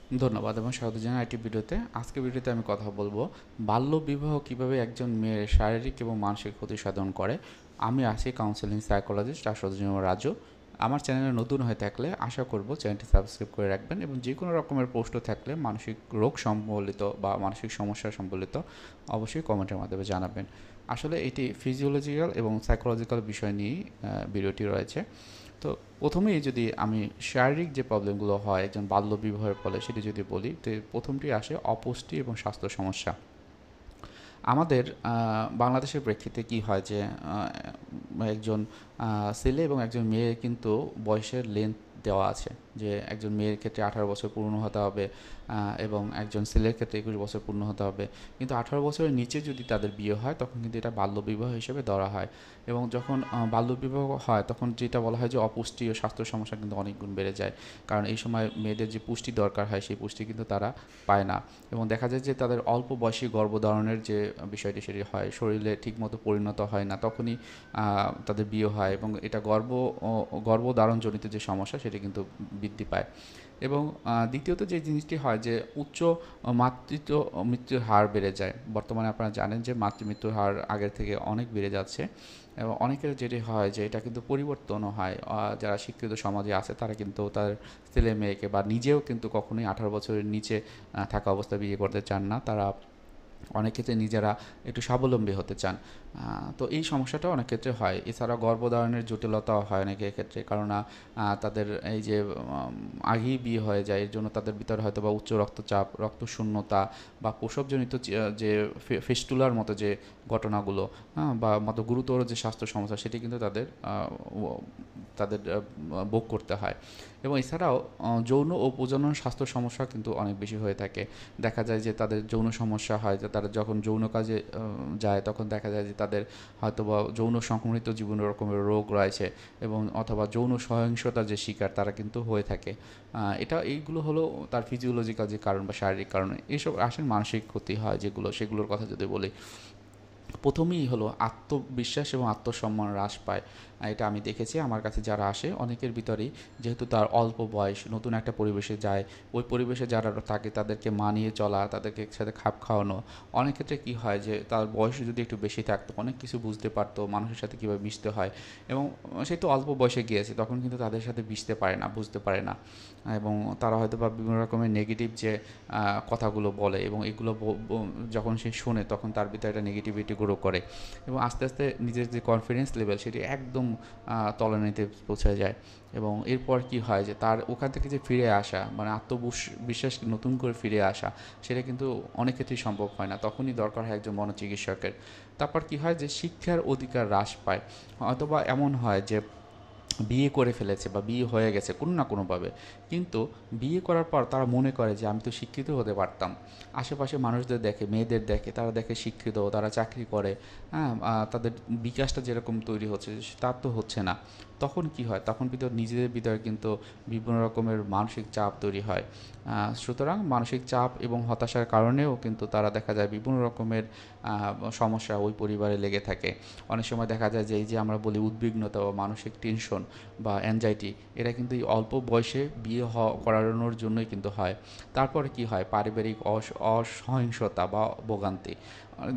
ধন্যবাদ এবং স্বাগত জানাই আইটি ভিডিওতে। আজকের ভিডিওতে আমি কথা বলবো বাল্যবিবাহ কিভাবে একজন মেয়ের শারীরিক এবং মানসিক ক্ষতি সাধন করে। আমি আছি কাউন্সেলিং সাইকোলজিস্ট আশুতোষ রাজু। আমার চ্যানেলে নতুন হয়ে থাকলে আশা করব চ্যানেলটি সাবস্ক্রাইব করে রাখবেন এবং যে কোনো রকমের প্রশ্ন থাকলে মানসিক রোগ সম্বলিত বা মানসিক সমস্যা সম্বলিত অবশ্যই কমেন্টের মাধ্যমে জানাবেন। আসলে এটি ফিজিওলজিক্যাল এবং সাইকোলজিক্যাল বিষয় নিয়েই ভিডিওটি রয়েছে। তো প্রথমেই যদি আমি শারীরিক যে প্রবলেমগুলো হয় একজন বাল্যবিবাহের ফলে সেটি যদি বলি, তো প্রথমটি আসে অপুষ্টি এবং স্বাস্থ্য সমস্যা। আমাদের বাংলাদেশের প্রেক্ষিতে কি হয় যে একজন ছেলে এবং একজন মেয়ের কিন্তু বয়সের লেন্থ দেওয়া আছে, যে একজন মেয়ের ক্ষেত্রে 18 বছর পূর্ণ হতে হবে এবং একজন ছেলের ক্ষেত্রে 21 বছর পূর্ণ হতে হবে। কিন্তু 18 বছরের নিচে যদি তাদের বিয়ে হয় তখন কিন্তু এটা বাল্যবিবাহ হিসেবে ধরা হয়। এবং যখন বাল্যবিবাহ হয় তখন যেটা বলা হয় যে অপুষ্টি ও স্বাস্থ্য সমস্যা কিন্তু অনেক গুণ বেড়ে যায়, কারণ এই সময় মেয়েদের যে পুষ্টি দরকার হয় সেই পুষ্টি কিন্তু তারা পায় না। এবং দেখা যায় যে তাদের অল্প বয়সী গর্ভধারণের যে বিষয়টি সেটি হয়, শরীরে ঠিকমতো পরিণত হয় না, তখনই তাদের বিয়ে হয় এবং এটা গর্ভধারণজনিত যে সমস্যা সেটি কিন্তু বৃদ্ধি পায়। এবং দ্বিতীয়ত যে জিনিসটি হয় যে উচ্চ মাতৃত্ব মৃত্যুর হার বেড়ে যায়। বর্তমানে আপনারা জানেন যে মাতৃমৃত্যুর হার আগের থেকে অনেক বেড়ে যাচ্ছে এবং অনেকের যেটি হয় যে এটা কিন্তু পরিবর্তনও হয়। যারা শিক্ষিত সমাজে আছে তারা কিন্তু তার ছেলে মেয়েকে বা নিজেও কিন্তু কখনোই 18 বছরের নিচে থাকা অবস্থায় বিয়ে করতে চান না। তারা অনেক ক্ষেত্রে নিজেরা একটু স্বাবলম্বী হতে চান। তো এই সমস্যাটা অনেক ক্ষেত্রে হয়। এছাড়া গর্ভধারণের জটিলতাও হয় অনেকের ক্ষেত্রে, কারণ তাদের এই যে আগেই বিয়ে হয়ে যায়, এর জন্য তাদের ভিতরে হয়তো বা উচ্চ রক্তচাপ, রক্তশূন্যতা বা প্রসবজনিত যে ফিস্টুলার মতো যে ঘটনাগুলো, বা মতো গুরুতর যে স্বাস্থ্য সমস্যা সেটি কিন্তু তাদের ভোগ করতে হয়। এবং এছাড়াও যৌন ও প্রজনন স্বাস্থ্য সমস্যা কিন্তু অনেক বেশি হয়ে থাকে। দেখা যায় যে তাদের যৌন সমস্যা হয়, যে তারা যখন যৌন কাজে যায় তখন দেখা যায় যে তাদের হয়তোবা যৌন সংক্রমিত বিভিন্ন রকমের রোগ রয়েছে এবং অথবা যৌন সহিংসতার যে শিকার তারা কিন্তু হয়ে থাকে। এইগুলো হলো তার ফিজিওলজিক্যাল যে কারণ বা শারীরিক কারণে। এইসব আসলে মানসিক ক্ষতি হয় যেগুলো, সেগুলোর কথা যদি বলি, প্রথমেই হলো আত্মবিশ্বাস এবং আত্মসম্মান হ্রাস পায়। এটা আমি দেখেছি আমার কাছে যারা আসে অনেকের ভিতরেই, যেহেতু তার অল্প বয়স, নতুন একটা পরিবেশে যায়, ওই পরিবেশে যারা থাকে তাদেরকে মানিয়ে চলা, তাদেরকে একসাথে খাপ খাওয়ানো। অনেক ক্ষেত্রে কী হয় যে তার বয়স যদি একটু বেশি থাকতো অনেক কিছু বুঝতে পারতো, মানুষের সাথে কীভাবে মিশতে হয়। এবং সে তো অল্প বয়সে গিয়েছে, তখন কিন্তু তাদের সাথে মিশতে পারে না, বুঝতে পারে না। এবং তারা হয়তো বা বিভিন্ন রকমের নেগেটিভ যে কথাগুলো বলে এবং এগুলো যখন সে শোনে তখন তার ভিতরে একটা নেগেটিভিটি গ্রো করে এবং আস্তে আস্তে নিজের যে কনফিডেন্স লেভেল সেটি একদম তলানিতে পৌঁছে যায়। এবং এরপর কি হয় যে তার ওখান থেকে যে ফিরে আসা, মানে বিশ্বাস নতুন করে ফিরে আসা, সেটা কিন্তু অনেক ক্ষেত্রেই সম্ভব হয় না, তখনই দরকার হয় একজন মনোচিকিৎসকের। তারপর কি হয় যে শিক্ষার অধিকার হ্রাস পায়, অথবা এমন হয় যে বিয়ে করে ফেলেছে বা বিয়ে হয়ে গেছে কোনো না কোনোভাবে, কিন্তু বিয়ে করার পর তারা মনে করে যে আমি তো শিক্ষিত হতে পারতাম। আশেপাশে মানুষদের দেখে, মেয়েদের দেখে, তারা দেখে শিক্ষিত, তারা চাকরি করে, হ্যাঁ, তাদের বিকাশটা যেরকম তৈরি হচ্ছে তার তো হচ্ছে না। তখন কি হয়, তখন নিজেদের ভিতরে কিন্তু বিভিন্ন রকমের মানসিক চাপ তৈরি হয়। সুতরাং মানসিক চাপ এবং হতাশার কারণেও কিন্তু তারা দেখা যায় বিভিন্ন রকমের সমস্যা ওই পরিবারে লেগে থাকে। অনেক সময় দেখা যায় যে এই যে আমরা বলি উদ্বিগ্নতা বা মানসিক টেনশন বা অ্যাংজাইটি, এটা কিন্তু এই অল্প বয়সে বিয়ে করানোর জন্যই কিন্তু হয়। তারপরে কি হয়, পারিবারিক অসহিংসতা বা ভোগান্তি।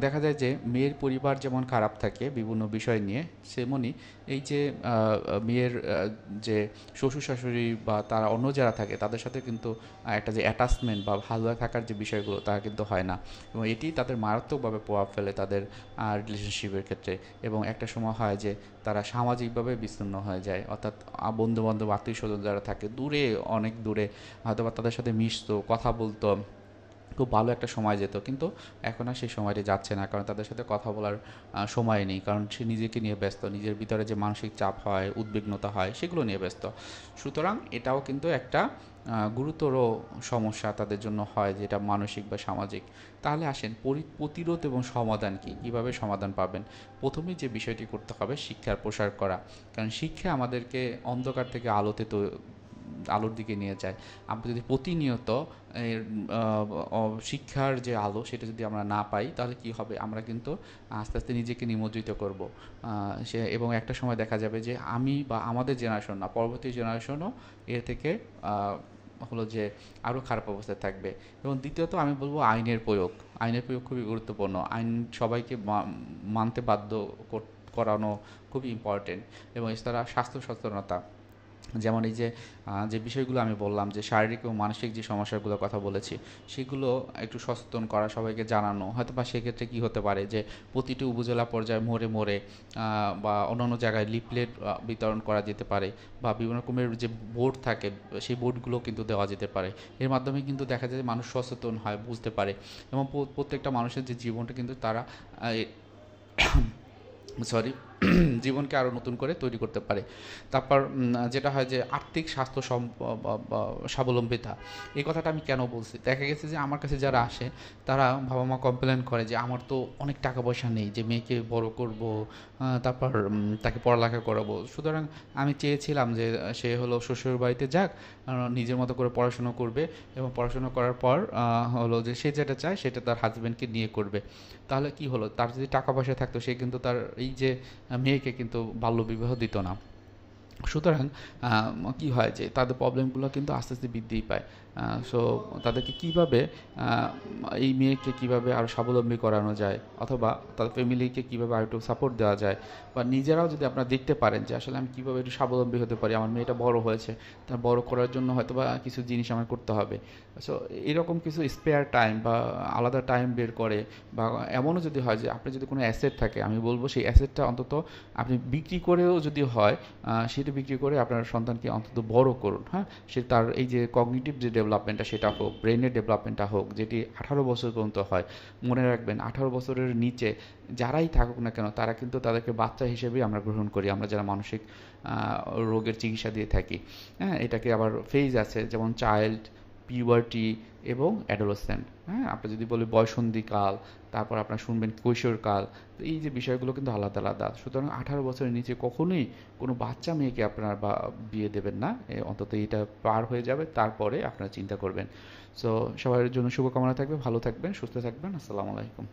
দেখা যায় যে মেয়ের পরিবার যেমন খারাপ থাকে বিভিন্ন বিষয় নিয়ে, সেমনি এই যে মেয়ের যে শ্বশুর শাশুড়ি বা তারা অন্য যারা থাকে তাদের সাথে কিন্তু একটা যে অ্যাটাচমেন্ট বা ভালো থাকার যে বিষয়গুলো তা কিন্তু হয় না। এবং এটি তাদের মারাত্মকভাবে প্রভাব ফেলে তাদের রিলেশনশিপের ক্ষেত্রে। এবং একটা সময় হয় যে তারা সামাজিকভাবে বিচ্ছিন্ন হয়ে যায়, অর্থাৎ বন্ধুবান্ধব আত্মীয় স্বজন যারা থাকে দূরে, অনেক দূরে, হয়তো বা তাদের সাথে মিশতো, কথা বলতো, খুব ভালো একটা সময় যেত, কিন্তু এখন আর সেই সময়টি যাচ্ছে না, কারণ তাদের সাথে কথা বলার সময় নেই, কারণ সে নিজেকে নিয়ে ব্যস্ত, নিজের ভিতরে যে মানসিক চাপ হয়, উদ্বিগ্নতা হয়, সেগুলো নিয়ে ব্যস্ত। সুতরাং এটাও কিন্তু একটা গুরুতর সমস্যা তাদের জন্য হয়, যেটা মানসিক বা সামাজিক। তাহলে আসেন প্রতিরোধ এবং সমাধান কী, কীভাবে সমাধান পাবেন। প্রথমেই যে বিষয়টি করতে হবে শিক্ষার প্রসার করা, কারণ শিক্ষা আমাদেরকে অন্ধকার থেকে আলোর দিকে নিয়ে যায়। আমরা যদি প্রতিনিয়ত এর শিক্ষার যে আলো সেটা যদি আমরা না পাই তাহলে কি হবে, আমরা কিন্তু আস্তে আস্তে নিজেকে নিমজ্জিত করব। এবং একটা সময় দেখা যাবে যে আমি বা আমাদের জেনারেশন না, পরবর্তী জেনারেশনও এর থেকে হলো যে আরও খারাপ অবস্থায় থাকবে। এবং দ্বিতীয়ত আমি বলবো আইনের প্রয়োগ খুবই গুরুত্বপূর্ণ। আইন সবাইকে মানতে বাধ্য করানো খুবই ইম্পর্টেন্ট। এবং এছাড়া স্বাস্থ্য সচেতনতা, যেমন এই যে যে বিষয়গুলো আমি বললাম, যে শারীরিক এবং মানসিক যে সমস্যাগুলোর কথা বলেছি, সেগুলো একটু সচেতন করা, সবাইকে জানানো। হয়তো বা সেক্ষেত্রে কী হতে পারে যে প্রতিটি উপজেলা পর্যায়ে মোড়ে মোড়ে বা অন্যান্য জায়গায় লিফলেট বিতরণ করা যেতে পারে, বা বিভিন্ন রকমের যে বোর্ড থাকে সেই বোর্ডগুলো কিন্তু দেওয়া যেতে পারে। এর মাধ্যমে কিন্তু দেখা যায় যে মানুষ সচেতন হয়, বুঝতে পারে, এবং প্রত্যেকটা মানুষের যে জীবনটা কিন্তু তারা সরি জীবনকে আরও নতুন করে তৈরি করতে পারে। তারপর যেটা হয় যে আর্থিক স্বাস্থ্য স্বাবলম্বিতা, এই কথাটা আমি কেন বলছি, দেখা গেছে যে আমার কাছে যারা আসে তারা বাবা মা কমপ্লেন করে যে আমার তো অনেক টাকা পয়সা নেই যে মেয়েকে বড় করব, তারপর তাকে পড়ালেখা করাবো। সুতরাং আমি চেয়েছিলাম যে সে হলো শ্বশুর বাড়িতে যাক, নিজের মতো করে পড়াশোনা করবে, এবং পড়াশোনা করার পর হলো যে সে যেটা চায় সেটা তার হাজব্যান্ডকে নিয়ে করবে। তাহলে কি হলো, তার যদি টাকা পয়সা থাকতো সে কিন্তু তার এই যে মেয়েকে কিন্তু বাল্যবিবাহ দিত না। সুতরাং কি হয় যে তাদের প্রবলেমগুলো কিন্তু আস্তে আস্তে বৃদ্ধি পায়। সো তাদেরকে কীভাবে এই মেয়েকে কীভাবে আরও স্বাবলম্বী করানো যায়, অথবা তাদের ফ্যামিলিকে কীভাবে আর একটু সাপোর্ট দেওয়া যায়, বা নিজেরাও যদি আপনারা দেখতে পারেন যে আসলে আমি কীভাবে একটু স্বাবলম্বী হতে পারি, আমার মেয়েটা বড় হয়েছে, তার বড় করার জন্য হয়তো বা কিছু জিনিস আমার করতে হবে। সো এরকম কিছু স্পেয়ার টাইম বা আলাদা টাইম বের করে, বা এমনও যদি হয় যে আপনার যদি কোনো অ্যাসেট থাকে, আমি বলবো সেই অ্যাসেটটা অন্তত আপনি বিক্রি করেও যদি হয় সেটা বিক্রি করে আপনার সন্তানকে অন্তত বড় করুন। হ্যাঁ, সে তার এই যে কগনিটিভ যে ডেভেলপমেন্টটা সেটা হোক, ব্রেনের ডেভেলপমেন্টটা হোক, যেটি 18 বছর পর্যন্ত হয়। মনে রাখবেন 18 বছরের নিচে যারাই থাকুক না কেন তারা কিন্তু তাদেরকে বাচ্চা হিসেবেই আমরা গ্রহণ করি, আমরা যারা মানসিক রোগের চিকিৎসা দিয়ে থাকি। হ্যাঁ, এটাকে আবার ফেজ আছে, যেমন চাইল্ড, পিউবার্টি এবং অ্যাডোলেসেন্ট। হ্যাঁ, আপনি যদি বলি বয়ঃসন্ধিকাল, তারপর আপনার শুনবেন কৈশোরকাল। তো এই যে বিষয়গুলো কিন্তু আলাদা আলাদা। সুতরাং 18 বছরের নিচে কখনোই কোনো বাচ্চা মেয়েকে আপনার বা বিয়ে দেবেন না। অন্তত এটা পার হয়ে যাবে, তারপরে আপনারা চিন্তা করবেন। সো সবার জন্য শুভকামনা থাকবে, ভালো থাকবেন, সুস্থ থাকবেন। আসসালামু আলাইকুম।